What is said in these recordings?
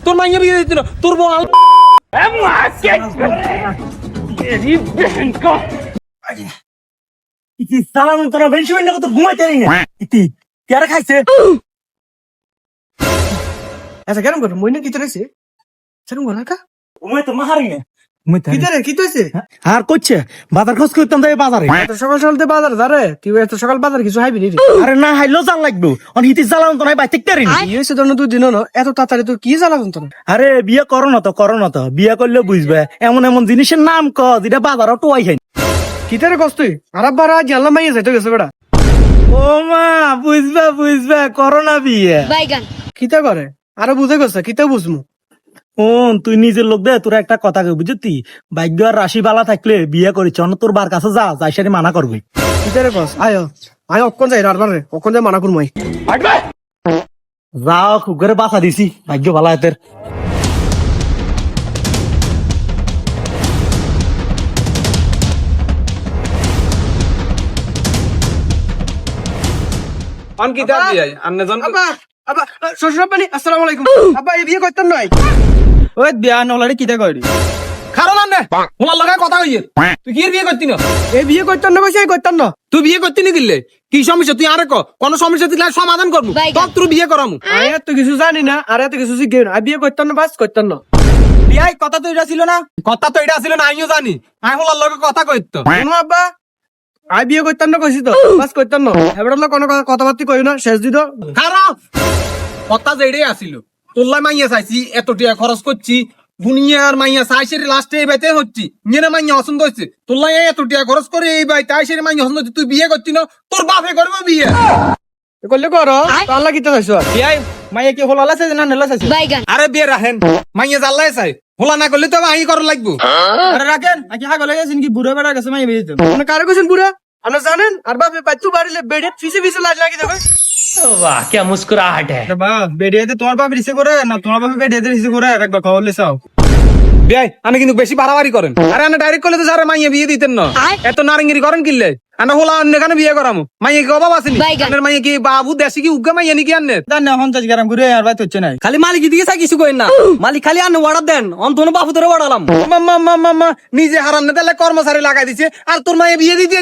তোর মাইয়া বিয়ে দিত না তোর বউ ইতি সালাম তোরা বেশি না কত ঘুমাইতে না ইতি কেরা খাইছে আচ্ছা কেন করো মইনা কি তরেছে সেরকম বলা কা ঘুমাই তো মাহারি না কি তরে কি তইছে আর করছে বাজার খোঁজ করতাম তাই বাজারে এত সকাল সকাল তে বাজার যারে তুই এত সকাল বাজার কিছু হাইবি নি আরে না হাইলো জাল লাগবো অন হিতি জ্বালান তো নাই বাইতে পারি কি হইছে তোর দুই দিন না এত তাড়াতাড়ি তুই কি জ্বালাতন তোর আরে বিয়ে করো না তো বিয়ে করলে বুঝবে এমন এমন জিনিসের নাম ক যেটা বাজারও টোয়াই খাই কি তরে কস তুই আরাব বারা জানলা মাইয়া যাইতে গেছে বেটা ও মা বুঝবে করো না বিয়ে বাইগান কিতা করে আরে বুঝে গেছে কিতা বুঝমু ও তুই নিজের লোক দে তোরা একটা কথা কই বুঝতি ভাগ্য আর রাশি বালা থাকলে বিয়ে করিস অন্য তোর বার কাছে যাই সারি মানা করবি কি তরে কস আয় আয় অক্ষণ যাই রাত বারে অক্ষণ যাই মানা করমু যাও খুব করে বাসা দিছি ভাগ্য ভালা এতের অন কি দাও দিয়ে আন্নে জন আব্বা আব্বা শ্বশুর আব্বা নি আসসালামু আলাইকুম আব্বা এই বিয়ে করতেন নাই ওই বিয়া নলারে কিটা কইরি খারাপ আন্নে ওনার লগে কথা কইয়ে তুই কি বিয়ে করতি না এই বিয়ে করতেন না কইছে করতেন না তুই বিয়ে করতি নি গিলে কি সমস্যা তুই আরে ক কোন সমস্যা দিলে সমাধান করবো তখন তুই বিয়ে করামু আয় এত কিছু জানি না আর এত কিছু শিখে না বিয়ে করতেন না বাস করতেন না বিয়াই কথা তো এটা ছিল না কথা তো এটা ছিল না আমিও জানি আমি ওনার লগে কথা কইতো কেন আব্বা আই বিয়ে করতেন না কইছি তো বাস করতেন না এবার কোনো কথাবার্তা কই না শেষ দিত খারাপ কথা যে এটাই আসিল তোল্লাই মাইয়া চাইছি এত টিয়া খরচ করছি দুনিয়ার মাইয়া চাইছে লাস্টে এই বাইতে হচ্ছি নিয়ে মাইয়া পছন্দ হচ্ছে তোল্লাই এত টিয়া খরচ করে এই বাইতে আইসের মাইয়া পছন্দ হচ্ছে তুই বিয়ে করছি না তোর বাপে করবে বিয়ে করলে করো আল্লাহ কিতা চাইছো বিয়াই মাইয়া কি হোলা লাইছে না নেলা চাইছে বাইগান আরে বিয়ে রাখেন মাইয়া জাল্লাই চাই হোলা না করলে তো আই করা লাগবো আরে রাখেন আকি হাগলে গেছেন কি বুড়া বেড়া গেছে মাই বিয়ে দিতে আপনি কারে কইছেন পুরা আপনি জানেন আর বাপে বাচ্চু বাড়িলে বেডে ফিসে ফিসে লাজ লাগি যাবে वाह क्या मुस्कुराहट है বাপ বেডিয়াতে তোমার বাপ রিসে করে না তোমার বাপ বেডিয়াতে রিসে করে একবার খবর লেসাও বিয়াই আনে কিন্তু বেশি বাড়াবাড়ি করেন আরে আনে ডাইরেক্ট করলে তো যারা মাইয়া বিয়ে দিতেন না এত নারিঙ্গিরি করেন কিনলে আনে হোলা অন্য এখানে বিয়ে করামু মাইয়া কি অভাব আসেনি আনের মাইয়া কি বাবু দেশি কি উগ্গা মাইয়া নাকি আনে জান এখন চাই গরম করে আর বাইতে হচ্ছে নাই খালি মালিক দিকে চাই কিছু কইন না মালিক খালি আনে অর্ডার দেন অন্তন বাপু ধরে অর্ডারলাম মাম্মা নিজে হারান না তাহলে কর্মচারী লাগাই দিছে আর তোর মাইয়া বিয়ে দিতে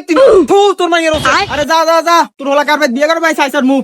তোর মাইয়া আরে যা তোর হোলা কার বিয়ে করে ভাই চাইছর মুখ